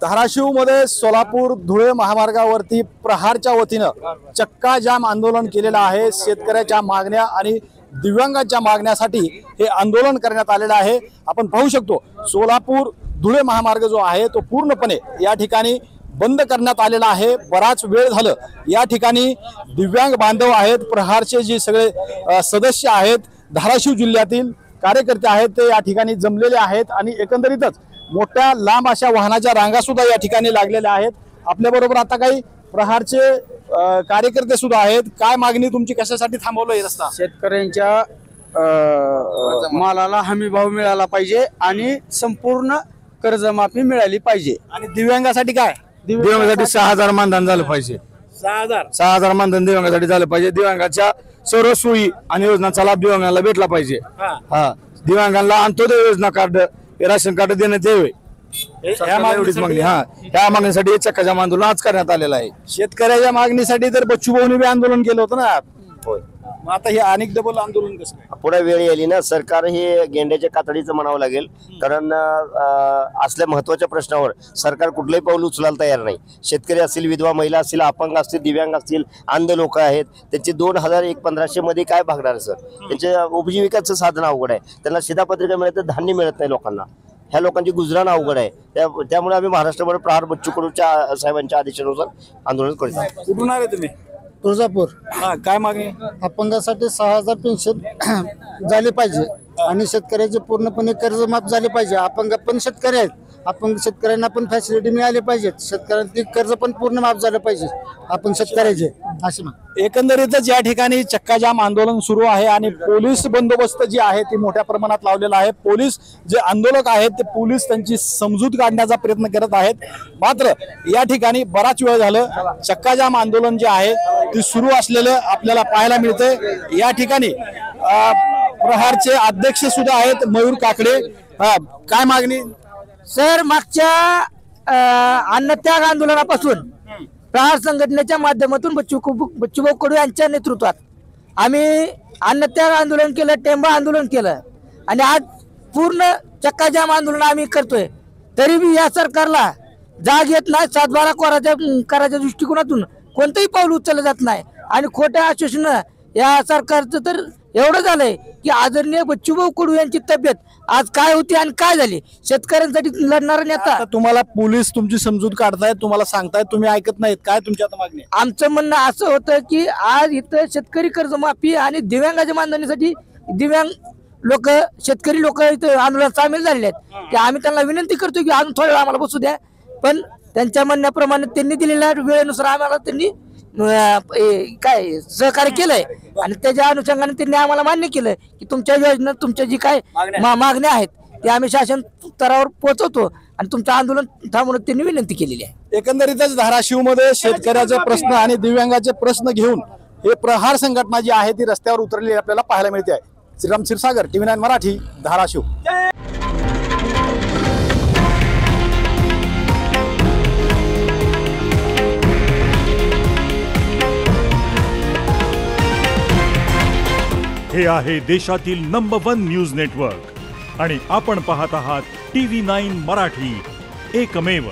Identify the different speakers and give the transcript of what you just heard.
Speaker 1: धाराशिवमध्ये सोलापूर धुळे महामार्गावरती प्रहारच्या वतीनं चक्का जाम आंदोलन केलेलं आहे। शेतकऱ्याच्या मागण्या आणि दिव्यांगांच्या मागण्यासाठी हे आंदोलन करण्यात आलेलं आहे। आपण पाहू शकतो सोलापूर धुळे महामार्ग जो आहे तो पूर्णपणे या ठिकाणी बंद करण्यात आलेला आहे। बराच वेळ झालं या ठिकाणी दिव्यांग बांधव आहेत, प्रहारचे जे सगळे सदस्य आहेत, धाराशिव जिल्ह्यातील कार्यकर्ते आहेत ते या ठिकाणी जमलेले आहेत आणि एकंदरीतच मोठ्या लांब अशा वाहनाच्या रांगा सुद्धा या ठिकाणी लागलेल्या आहेत। आपल्या बरोबर आता काही प्रहारचे कार्यकर्ते सुद्धा आहेत। काय मागणी तुमची, कशासाठी थांबवलं हे रस्ता?
Speaker 2: शेतकऱ्यांच्या मालाला हमी भाव मिळाला पाहिजे आणि संपूर्ण कर्जमाफी मिळाली पाहिजे।
Speaker 1: आणि दिव्यांगासाठी काय?
Speaker 3: दिव्यांगासाठी 6000 मानधन झालं पाहिजे। 6000 मानधन दिव्यांगासाठी झालं पाहिजे। दिव्यांगाच्या सर्व सोयी आणि योजनांचा लाभ दिव्यांगाला भेटला पाहिजे। हा, दिव्यांगांना अंत्योदय योजना कार्ड, राशन कार्ड देण्यात यावे, एवढीच मागणी। या मागणीसाठी चक्का जाम आंदोलन आज करण्यात आलेलं आहे।
Speaker 1: शेतकऱ्याच्या मागणीसाठी तर बच्चू भाऊनी बी आंदोलन केलं होतं ना। मग आता हे अनेक डबल आंदोलन कसं काय?
Speaker 4: पुढे वेळ येईल ना, सरकार हे गेंड्याच्या कातडीचं म्हणावं लागेल, कारण असल्या महत्वाच्या प्रश्नावर सरकार कुठलंही पाऊल उचलायला तयार नाही। शेतकरी असतील, विधवा महिला असतील, अपंग असतील, दिव्यांग असतील, अंध लोक आहेत, त्यांचे 2000-1500 मध्ये काय भागणार सर? त्यांच्या उपजीविकाचं साधन अवघड आहे, त्यांना शिधापत्रिका मिळत, धान्य मिळत नाही लोकांना, ह्या लोकांची गुजराण अवघड आहे। त्यामुळे आम्ही महाराष्ट्रभर प्रहार बच्चू कडू साहेबांच्या आदेशानुसार आंदोलन करतो।
Speaker 1: कुठून आले तुम्ही?
Speaker 2: तुळजापूर।
Speaker 1: काय मागणी?
Speaker 2: अपंगासाठी 6000 पेन्शन झाली पाहिजे आणि शेतकऱ्याचे पूर्णपणे कर्जमाफ झाले पाहिजे। अपंग पण शेतकरी आहेत, अपंग शेतकऱ्यांना पण फॅसिलिटी मिळाली पाहिजे, शेतकऱ्यांचे कर्ज पण पूर्ण माफ झालं पाहिजे आपण शेतकऱ्याचे अशी मागणी।
Speaker 1: एकंदरीतच या ठिकाणी चक्का जाम आंदोलन सुरू आहे आणि पोलीस बंदोबस्त जी आहे ती मोठ्या प्रमाणात लावलेला आहे। पोलीस जे आंदोलक आहेत ते पोलीस त्यांची समजूत काढण्याचा प्रयत्न करत आहेत। मात्र या ठिकाणी बराच वेळ झालं चक्का जाम आंदोलन जे आहे ते सुरू असलेलं आपल्याला पाहायला मिळतंय। या ठिकाणी प्रहारचे अध्यक्ष सुद्धा आहेत, मयूर काकडे। काय मागणी
Speaker 5: सर? मागच्या अन्नत्याग आंदोलनापासून प्रहार संघटनेच्या माध्यमातून बच्चूभाऊ कडू यांच्या नेतृत्वात आम्ही अन्नत्याग आंदोलन केलं, टेंबा आंदोलन केलं आणि आज पूर्ण चक्का जाम आंदोलन आम्ही करतोय। तरी बी या सरकारला जाग येत नाही, 7/12 कराच्या दृष्टिकोनातून कोणतंही पाऊल उचललं जात नाही आणि खोट्या आश्वासन या सरकारचं तर एवढं झालंय की आदरणीय बच्चूभाऊ कडू यांची तब्येत आज काय होती आणि काय झाली, शेतकऱ्यांसाठी लढणारा नेता।
Speaker 1: तुम्हाला पोलीस तुमची समजूत काढतायत, तुम्हाला सांगतायत, तुम्ही ऐकत नाहीत, काय तुमची आता मागणी?
Speaker 5: आमचं म्हणणं असं होतं की आज इथं शेतकरी कर्जमाफी आणि दिव्यांगाच्या मानधनीसाठी दिव्यांग लोक, शेतकरी लोक इथं आंदोलनात सामील झालेले आहेत की आम्ही त्यांना विनंती करतो की अजून थोडा वेळ आम्हाला बसू द्या, पण त्यांच्या म्हणण्याप्रमाणे त्यांनी दिलेल्या वेळेनुसार आम्हाला त्यांनी काय सहकार्य केलंय आणि त्याच्या अनुषंगाने त्यांनी आम्हाला मान्य केलंय की तुमच्या योजना, तुमच्या जी काय मागण्या आहेत ते आम्ही शासन स्तरावर पोहोचवतो आणि तुमचं आंदोलन थांबवण्यात त्यांनी विनंती केलेली आहे।
Speaker 1: एकंदरीतच धाराशिवमध्ये शेतकऱ्याचे प्रश्न आणि दिव्यांगाचे प्रश्न घेऊन हे प्रहार संघटना जी आहे ती रस्त्यावर उतरलेली आपल्याला पाहायला मिळते आहे। श्रीराम क्षीरसागर, TV9 मराठी, धाराशिव।
Speaker 6: हे आहे देशातील नंबर 1 न्यूज नेटवर्क आणि आपण पाहत आहात TV9 मराठी, एकमेव।